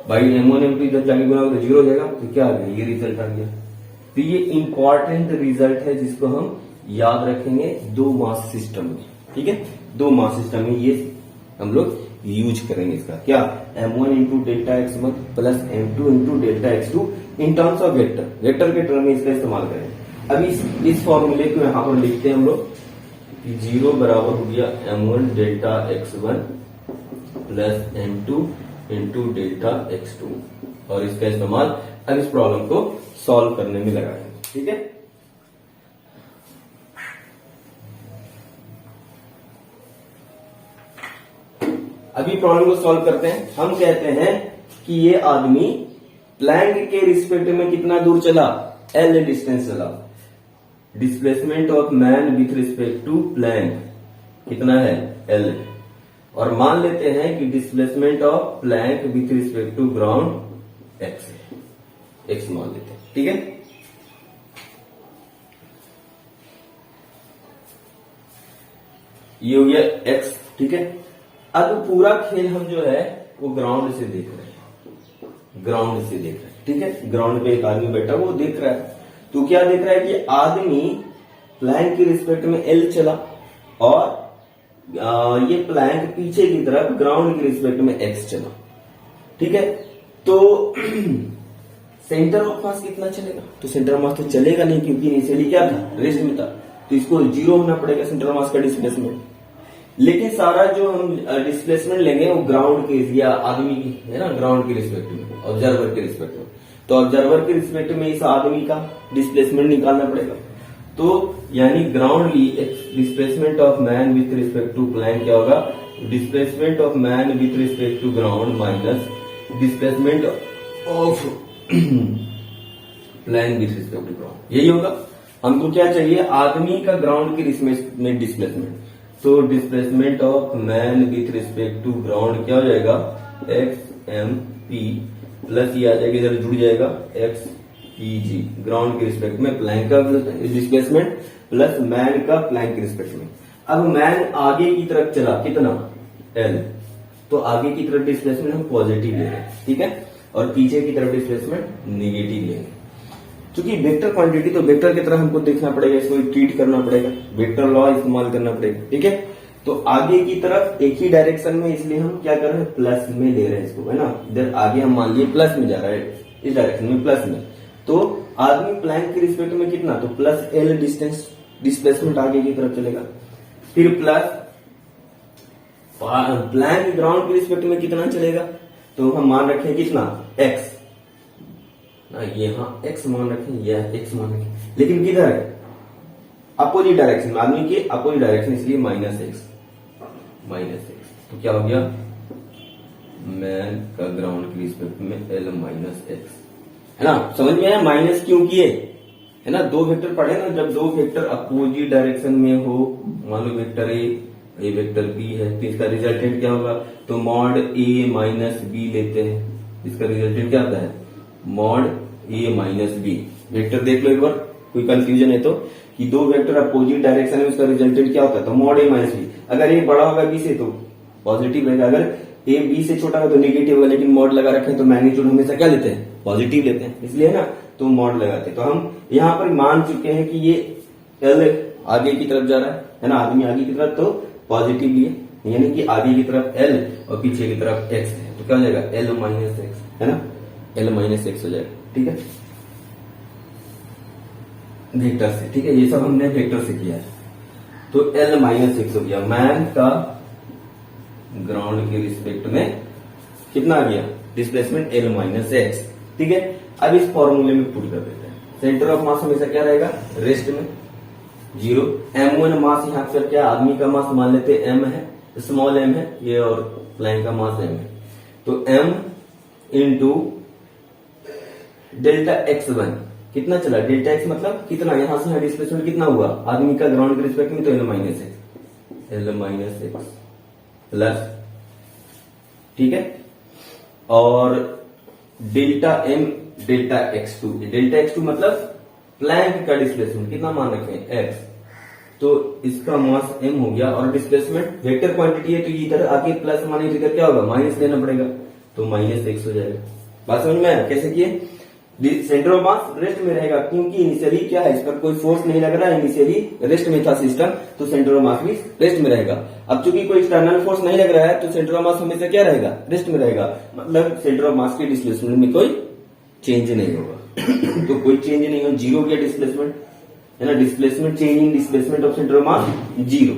by M1 M2 इधर जाके गुना तो जीरो हो जाएगा, तो क्या आ गया, ये रिजल्ट आ गया। तो ये इंपॉर्टेंट रिजल्ट है जिसको हम याद रखेंगे दो मास सिस्टम में, ठीक है, दो मास सिस्टम में ये हम लोग यूज करेंगे इसका, क्या, M1 into delta X1 plus M2 into delta X2 in terms of vector के टर्म में इसका इस्तेमाल करें। अभी इस फॉर्मूले को यहां पर लिखते हैं हम लोग कि जीरो बराबर हो गया M1 delta X1 plus M2 into delta X2, और इसका इस्तेमाल अब इस प्रॉब्लम को सॉल्व करने में लगाएंगे, ठीक है। अभी प्रॉब्लम को सॉल्व करते हैं। हम कहते हैं कि ये आदमी प्लैंक के रिस्पेक्ट में कितना दूर चला, L डिस्टेंस चला, displacement of man with respect to plank कितना है, L, और मान लेते हैं कि displacement of plank with respect to ground x है, x मान लेते हैं, ठीक है। ये हो गया x, ठीक है। अब पूरा खेल हम जो है वो ग्राउंड से देख रहे हैं, ठीक है, ग्राउंड पे एक आदमी बैठा वो देख रहा है। तो क्या देख रहा है कि आदमी प्लैंक की रिस्पेक्ट में एल चला और ये प्लैंक पीछे की तरफ ग्राउंड की रिस्पेक्ट में एक्स चला। ठीक है, तो सेंटर ऑफ मास कितना चलेगा? तो सेंटर ऑफ मास तो चलेगा नहीं, क्योंकि इनिशियली क्या था, रेस्ट में था, तो इसको जीरो होना पड़ेगा सेंटर ऑफ मास का डिस्प्लेसमेंट। लेकिन सारा जो हम डिस्प्लेसमेंट लेंगे वो ग्राउंड के या आदमी की है ना, ग्राउंड की रिस्पेक्ट में, ऑब्जर्वर के रिस्पेक्ट में। तो ऑब्जर्वर के रिस्पेक्ट में इस आदमी का डिस्प्लेसमेंट निकालना पड़ेगा। तो यानी ग्राउंड की displacement of man with respect to plank क्या होगा, displacement of man with respect to ground minus displacement of plank with respect to ground. यही होगा। हमको क्या चाहिए, आदमी का ग्राउंड की रिस्पेक्ट में डिस्प्लेसमेंट। तो displacement of man with respect to ground क्या हो जाएगा, एक्स एम पी प्लस ये आ जाएगा, इधर जुड़ जाएगा एक्स पी जी, ग्राउंड की रिस्पेक्ट में प्लैंक का डिस्प्लेसमेंट प्लस मैन का प्लैंक की रिस्पेक्ट में। अब मैन आगे की तरफ चला, कितना, एल, तो आगे की तरफ डिस्प्लेसमेंट हम पॉजिटिव ले रहे हैं, ठीक है, और पीछे की तरफ डिस्प्लेसमेंट नेगेटिव लेंगे। क्योंकि वेक्टर क्वांटिटी तो वेक्टर की तरह हमको देखना पड़ेगा, इसको ट्रीट करना पड़ेगा, वेक्टर लॉ इस्तेमाल करना पड़ेगा। ठीक है, तो आगे की तरफ एक ही डायरेक्शन में, इसलिए हम क्या कर रहे हैं, प्लस में ले रहे हैं इसको, है ना। इधर आगे हम मान लिए प्लस में जा रहा है, इस डायरेक्शन में प्लस में। तो आदमी प्लैंक की रिस्पेक्ट में कितना, तो प्लस एल डिस्टेंस डिस्प्लेसमेंट आगे की तरफ चलेगा, फिर प्लस प्लैंक ग्राउंड की रिस्पेक्ट में कितना चलेगा, तो हम मान रखे कितना, एक्स, यहाँ एक्स मान रखें, यह एक्स मान रखें, लेकिन किधर है, अपोजिट डायरेक्शन में, आदमी के अपोजिट डायरेक्शन, इसलिए माइनस एक्स। तो क्या हो गया, मैन का ग्राउंड की रिस्पेक्ट में एल माइनस एक्स, है ना। समझ में आया माइनस क्यों किए, है ना। दो वेक्टर पढ़े ना, जब दो वेक्टर अपोजिट डायरेक्शन में हो, मान लो वेक्टर ए वेक्टर बी है, तो इसका रिजल्टेंट क्या होगा, तो मॉड ए माइनस बी लेते हैं, इसका रिजल्टेंट क्या आता है, मॉड ए माइनस बी। वेक्टर देख लो एक बार, कोई कंफ्यूजन है तो, कि दो वेक्टर अपोजिट डायरेक्शन में, उसका रिजल्टेंट क्या होता है, तो मॉड ए माइनस बी। अगर ए बड़ा होगा बी से तो पॉजिटिव रहेगा, अगर ए बी से छोटा होगा तो नेगेटिव होगा, लेकिन मॉड लगा रखे हैं तो मैग्नीट्यूड हमेशा क्या लेते हैं, पॉजिटिव लेते हैं, इसलिए ना तो मॉड लगाते हैं। तो हम यहाँ पर मान चुके हैं कि ये एल आगे की तरफ जा रहा है ना, आदमी आगे की तरफ, तो पॉजिटिव लिए, यानी कि आगे की तरफ एल और पीछे की तरफ एक्स है, तो क्या हो जाएगा, एल माइनस एक्स, है ना, एल माइनस एक्स हो जाएगा। ठीक है, वेक्टर से, ठीक है, ये सब हमने वेक्टर से किया है। तो एल माइनस एक्स हो गया, मैन का ग्राउंड के रिस्पेक्ट में कितना आ गया, डिस्प्लेसमेंट एल माइनस एक्स। ठीक है, अब इस फॉर्मूले में पुट कर देते हैं। सेंटर ऑफ मास हमेशा क्या रहेगा, रेस्ट में, जीरो। m1 मास यहाँ पर क्या, आदमी का मास मान लेते m है, स्मॉल m है ये, और प्लैंक का मास m है, तो m इंटू डेल्टा x1 कितना चला, डेल्टा x मतलब कितना, यहां से डिस्प्लेसमेंट कितना हुआ आदमी का ग्राउंड के रिस्पेक्ट में, तो एल माइनस एक्स प्लस, ठीक है, और डेल्टा m डेल्टा x2 मतलब प्लैंक का डिस्प्लेसमेंट कितना मान रखे हैं, x, तो इसका मास m हो गया, और डिस्प्लेसमेंट वेक्टर क्वांटिटी है, तो इधर आगे प्लस माने, इधर क्या होगा, माइनस लेना पड़ेगा, तो माइनस एक्स हो जाएगा। बात समझ में आया कैसे किए। सेंटर ऑफ मास रेस्ट में रहेगा, क्योंकि इनिशियली क्या है, इस पर कोई फोर्स नहीं लग रहा है, इनिशियली रेस्ट में था सिस्टम, तो सेंटर ऑफ मास भी रेस्ट में रहेगा। अब चूंकि कोई एक्सटर्नल फोर्स नहीं लग रहा है, तो सेंटर ऑफ मास हमेशा क्या रहेगा, रेस्ट में रहेगा, मतलब सेंटर ऑफ मास के डिस्प्लेसमेंट में कोई चेंज नहीं होगा। तो कोई चेंज नहीं हो, जीरो गया डिस्प्लेसमेंट, है ना, displacement changing displacement of centre of mass zero.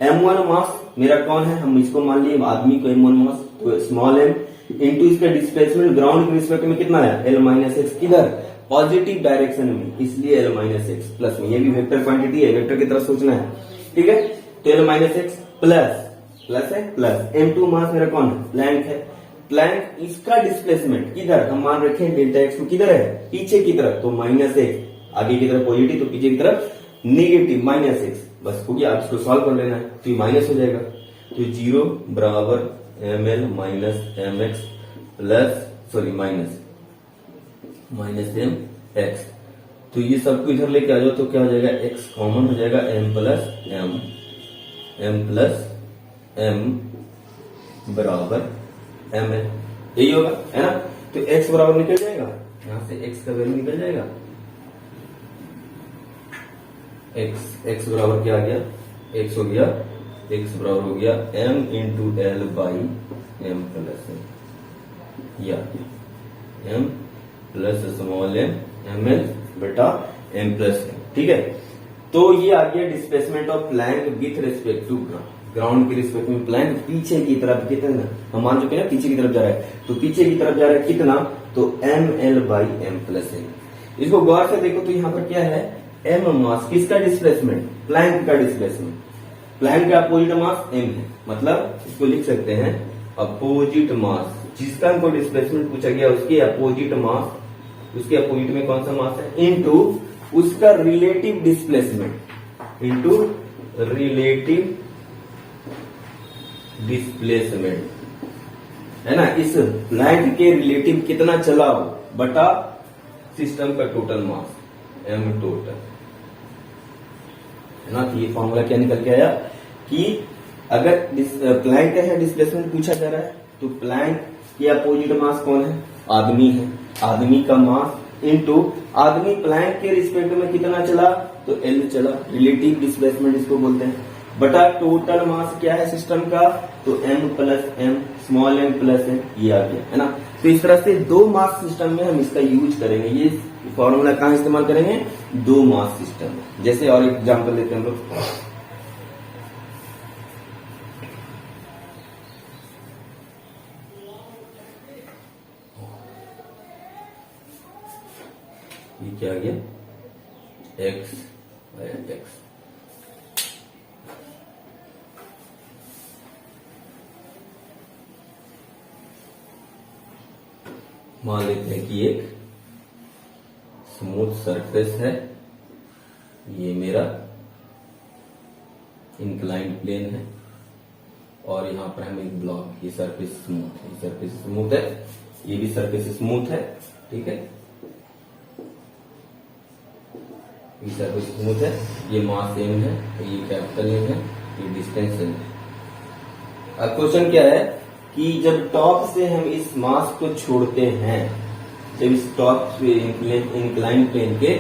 m1 मास मेरा कौन है, हम इसको मान लिए आदमी को m1 मास, तो स्मॉल m इंटू इसका डिस्प्लेसमेंट ग्राउंड के रिस्पेक्ट में कितना आया, एल माइनस एक्स, किधर, पॉजिटिव डायरेक्शन में, इसलिए एल माइनस एक्स प्लस में, ये भी वेक्टर क्वांटिटी है, वेक्टर की तरफ सोचना है। ठीक है, तो एल माइनस एक्स प्लस है प्लस m2 मास मेरा कौन है, प्लैंक है, प्लैंक इसका डिस्प्लेसमेंट किधर हम मान रखे हैं, डेल्टा एक्स किधर है, पीछे की तरफ, तो माइनस एक्स, आगे की तरफ पॉजिटिव तो पीछे की तरफ नेगेटिव, माइनस एक्स, बस हो गया। आप इसको सॉल्व कर लेना है, तो ये माइनस हो जाएगा, तो जीरो बराबर M L minus M X plus, sorry minus M X, तो ये सबको इधर लेके आ जाओ, तो क्या हो जाएगा, एक्स कॉमन हो जाएगा, एम प्लस एम बराबर एम है, यही होगा, है ना। तो एक्स बराबर निकल जाएगा यहां से x का वैल्यू निकल जाएगा। x बराबर क्या आ गया, x हो गया, x बराबर हो गया m into L by M plus M, या m plus small M L बटा एम प्लस एम। ठीक है, तो ये आ गया displacement of plank with respect to ground के रिस्पेक्ट में प्लैंक पीछे की तरफ कितना, हम मान चुके हैं पीछे की तरफ जा रहा है, तो पीछे की तरफ जा रहा है कितना, तो M L by M plus M. इसको गौर से देखो तो यहाँ पर क्या है, एम मास किसका डिस्प्लेसमेंट, प्लैंक का डिस्प्लेसमेंट, प्लैंक का अपोजिट मास एम है, मतलब इसको लिख सकते हैं अपोजिट मास, जिसका हमको डिस्प्लेसमेंट पूछा गया उसके अपोजिट मास, उसके अपोजिट में कौन सा मास है, इनटू उसका relative displacement, into relative displacement, है ना, इस प्लैंक के रिलेटिव कितना चला हो बटा सिस्टम का टोटल मास एम टोटल, है ना। तो ये फॉर्मूला क्या निकल के आया कि अगर प्लैंक का डिस्प्लेसमेंट पूछा जा रहा है तो प्लैंक के अपोजिट मास कौन है, आदमी है, आदमी का मास इनटू आदमी प्लैंक के रिस्पेक्ट में कितना चला, तो एल चला, रिलेटिव डिस्प्लेसमेंट इसको बोलते हैं, बटा टोटल मास क्या है सिस्टम का, तो m plus M small m plus M, ये आ गया, है ना। तो इस तरह से दो मास सिस्टम में हम इसका यूज करेंगे, ये फॉर्मूला कहां इस्तेमाल करेंगे, दो मास सिस्टम में। जैसे और एग्जांपल लेते हैं हम लोग, ये क्या आ गया, x x, मान लेते हैं कि एक स्मूथ सरफेस है, ये मेरा इंक्लाइंड प्लेन है, और यहां पर हम एक ब्लॉक, ये सरफेस स्मूथ है, सरफेस स्मूथ है, ये भी सरफेस स्मूथ है, ठीक है, ये सरफेस स्मूथ है, ये मास एम है, ये कैपिटल एम है, ये डिस्टेंस एम है। अब क्वेश्चन क्या है कि जब टॉप से हम इस मास को छोड़ते हैं, जब इस टॉप से इंक्लाइन प्लेन के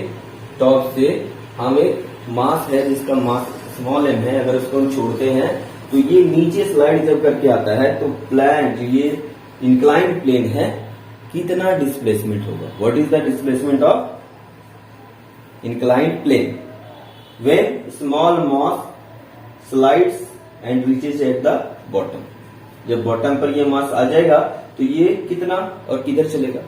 टॉप से हम एक मास है जिसका मास स्मॉल एम है, अगर उसको हम छोड़ते हैं तो ये नीचे स्लाइड जब करके आता है तो प्लैन जो ये इंक्लाइन प्लेन है कितना डिस्प्लेसमेंट होगा, what is the displacement of inclined plane when small mass slides and reaches at the bottom. जब बॉटम पर ये मास आ जाएगा तो ये कितना और किधर चलेगा,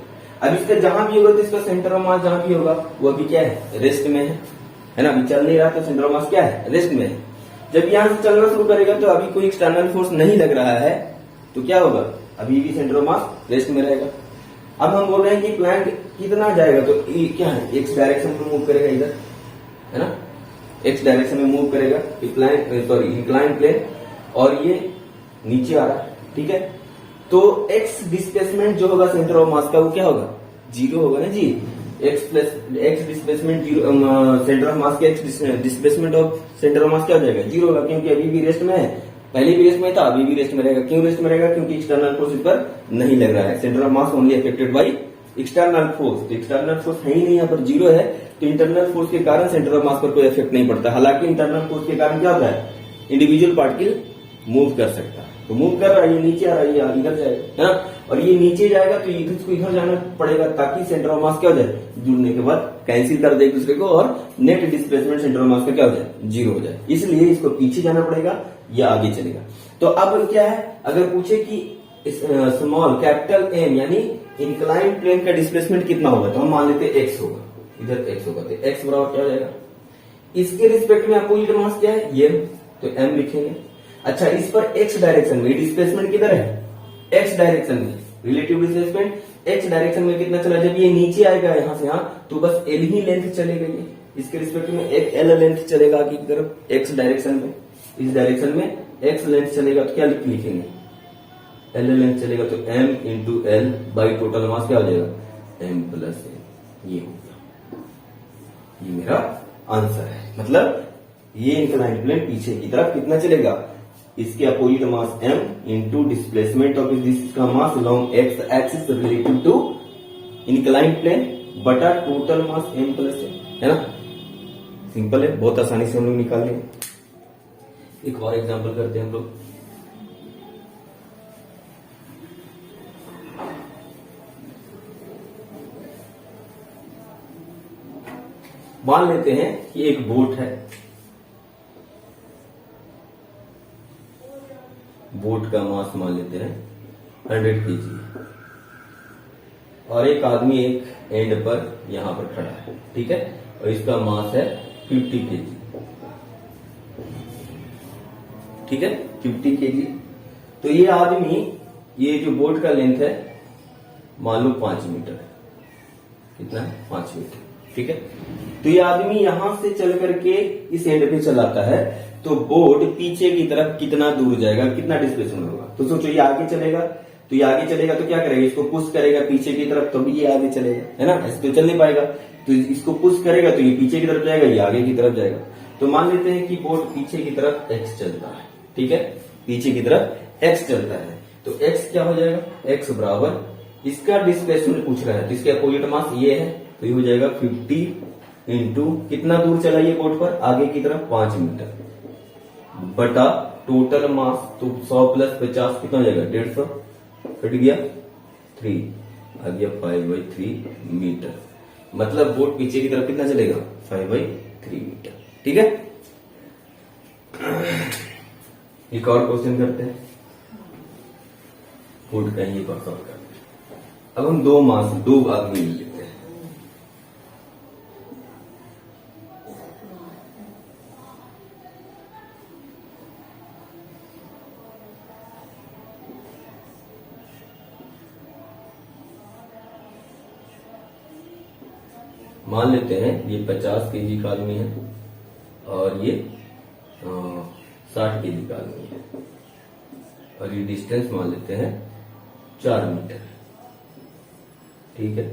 अब इसका जहां भी होगा तो इसका सेंटर ऑफ मास जहां भी होगा वो अभी क्या है, रेस्ट में है ना, अभी चल नहीं रहा तो सेंटर ऑफ मास क्या है, रेस्ट में है। जब यहां से चलना शुरू करेगा तो अभी कोई एक्सटर्नल फोर्स नहीं लग रहा है तो क्या होगा, अभी भी सेंटर ऑफ मास रेस्ट में रहेगा। अब हम बोल रहे हैं कि प्लैंक कितना जाएगा, तो क्या है, एक्स डायरेक्शन में मूव करेगा इधर, है ना, एक्स डायरेक्शन में मूव करेगा इंक्लाइन प्लेन, और ये नीचे आ रहा है, ठीक है। तो एक्स डिस्प्लेसमेंट जो होगा सेंटर ऑफ मास का वो क्या होगा, जीरो होगा ना जी, x displacement zero, centre of mass के x displacement of centre of mass क्या हो जाएगा, जीरो होगा, क्योंकि अभी भी रेस्ट में है, पहले भी रेस्ट में था, अभी भी रेस्ट में रहेगा। क्यों रेस्ट में रहेगा, क्योंकि एक्सटर्नल फोर्स इस पर नहीं लग रहा है, centre of mass only affected by external force, तो एक्सटर्नल फोर्स है ही नहीं, यहाँ पर जीरो है, तो इंटरनल फोर्स के कारण सेंटर ऑफ मास पर कोई इफेक्ट नहीं पड़ता। हालांकि इंटरनल फोर्स के कारण क्या होता है, इंडिविजुअल पार्टिकल मूव कर सकता है, तो मूव कर रहा है, ये नीचे आ रहा है, ये इधर जाएगा, है ना, और ये नीचे जाएगा तो इधर को इधर जाना पड़ेगा ताकि सेंटर ऑफ मास क्या हो जाए, जुड़ने के बाद कैंसिल कर दे एक दूसरे को, और net displacement centre of mass का क्या हो जाए, जीरो हो जाए, इसलिए इसको पीछे जाना पड़ेगा या आगे चलेगा। तो अब क्या है, अगर पूछे कि स्मॉल कैपिटल एम यानी इंक्लाइन प्लेन का डिस्प्लेसमेंट कितना होगा, तो हम मान लेते हैं एक्स होगा, इधर एक्स होगा, तो एक्स बराबर क्या हो जाएगा, इसके रिस्पेक्ट में अपोजिट मास क्या है, ये, तो एम लिखेंगे। अच्छा, इस पर एक्स डायरेक्शन में डिस्प्लेसमेंट किधर है, एक्स डायरेक्शन में, रिलेटिव डिस्प्लेसमेंट एक्स डायरेक्शन में कितना चला, जब ये नीचे आएगा यहाँ से, यहाँ तो बस एल ही लेंथ चलेगा, ये इसके रिस्पेक्ट में एक एल लेंथ चलेगा आगे की तरफ एक्स डायरेक्शन में, इस डायरेक्शन में एक्स लेंथ चलेगा, तो क्या लिखेंगे, एल लेंथ चलेगा, तो M into L by total mass क्या हो जाएगा, एम प्लस एम, ये हो गया, ये मेरा आंसर है। मतलब ये इंक्लाइंड प्लेन पीछे की तरफ कितना चलेगा, इसके opposite mass m into displacement of this का mass along x axis relative to incline plane बटा टोटल मास m प्लस है ना। सिंपल है, बहुत आसानी से हम लोग निकाल लेंगे। एक और एग्जांपल करते हैं हम लोग। मान लेते हैं कि एक बोट है, बोट का मास मान लेते हैं 100 kg और एक आदमी एक एंड पर यहां पर खड़ा है, ठीक है, और इसका मास है 50 kg, ठीक है, 50 kg। तो ये आदमी, ये जो बोट का लेंथ है मान लो 5 मीटर, कितना है 5 मीटर, ठीक है। तो ये आदमी यहां से चल करके इस एंड पे चलाता है, तो बोट पीछे की तरफ कितना दूर जाएगा, कितना डिस्प्लेसमेंट होगा। तो सोचो ये आगे चलेगा, तो ये आगे चलेगा तो क्या करेगा, इसको पुश करेगा पीछे की तरफ, तो भी ये आगे चलेगा, है ना, ऐसे तो चल नहीं पाएगा। तो इसको पुश करेगा तो ये पीछे की तरफ जाएगा, ये आगे की तरफ जाएगा। तो मान लेते हैं कि बोट पीछे की तरफ x चलता है, ठीक है, पीछे की तरफ x चलता है। तो x क्या हो जाएगा, x बराबर इसका डिस्प्लेसमेंट पूछ रहा है, तो इसके अपोजिट मास ये है, तो ये हो जाएगा 50 इंटू कितना दूर चला ये बोट पर, आगे की तरफ 5 मीटर, बटा टोटल मास, तो 100 प्लस 50 कितना हो जाएगा 150, कट गया 3, आ गया 5/3 मीटर। मतलब बोट पीछे की तरफ कितना चलेगा 5/3 मीटर, ठीक है। एक और क्वेश्चन करते हैं, बोट का ही सॉल्व करते हैं। अब हम दो आदमी लेते हैं, मान लेते हैं ये 50 kg का आदमी है और ये 60 kg का आदमी है, और ये डिस्टेंस मान लेते हैं 4 मीटर, ठीक है,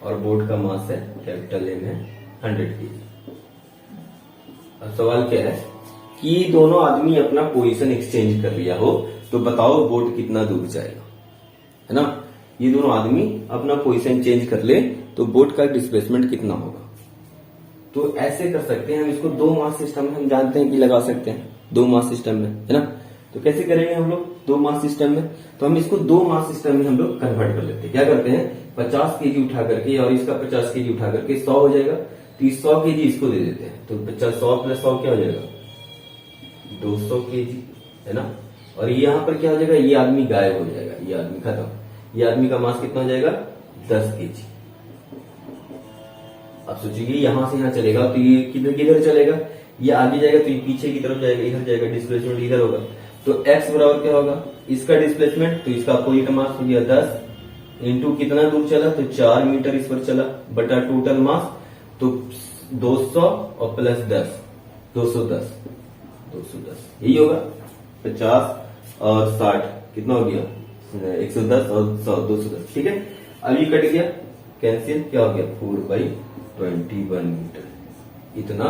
और बोट का मास है कैपिटल M है 100 kg। अब सवाल क्या है कि दोनों आदमी अपना पोजीशन एक्सचेंज कर लिया हो, तो बताओ बोट कितना दूर जाएगा, है ना। ये दोनों आदमी अपना पोजीशन चेंज कर ले तो बोट का डिस्प्लेसमेंट कितना होगा। तो ऐसे कर सकते हैं हम इसको, दो मास सिस्टम में हम जानते हैं कि लगा सकते हैं, दो मास सिस्टम में, है ना। तो कैसे करेंगे हम लोग दो मास सिस्टम में, तो हम इसको दो मास सिस्टम में हम लोग कन्वर्ट कर लेते हैं। क्या करते हैं, 50 kg उठा करके और इसका 50 kg उठा करके 100 हो जाएगा, तो 100 kg इसको दे देते हैं, तो 100 प्लस 100 क्या हो जाएगा 200 kg, है ना। और यहाँ पर क्या हो जाएगा, ये आदमी गायब हो जाएगा, ये आदमी खत्म, ये आदमी का मास कितना हो जाएगा 10 kg। अब सोचिए यहां से यहां चलेगा तो ये किधर चलेगा, ये आगे जाएगा तो ये पीछे की तरफ जाएगा, इधर जाएगा, डिस्प्लेसमेंट इधर होगा। तो x बराबर क्या होगा, इसका डिस्प्लेसमेट, तो इसका अपोजिट मास हो गया 10 इंटू कितना दूर चला, तो 4 मीटर इस पर चला, बटा टोटल मास, तो 200 और प्लस 10 210 यही होगा। 50 और 60 कितना हो गया 110 और 100 210, ठीक है। अब ये कट गया, कैंसिल, क्या हो गया 4/21 मीटर, इतना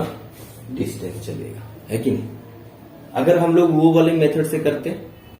डिस्टेंस चलेगा, है कि नहीं। अगर हम लोग वो वाले मेथड से करते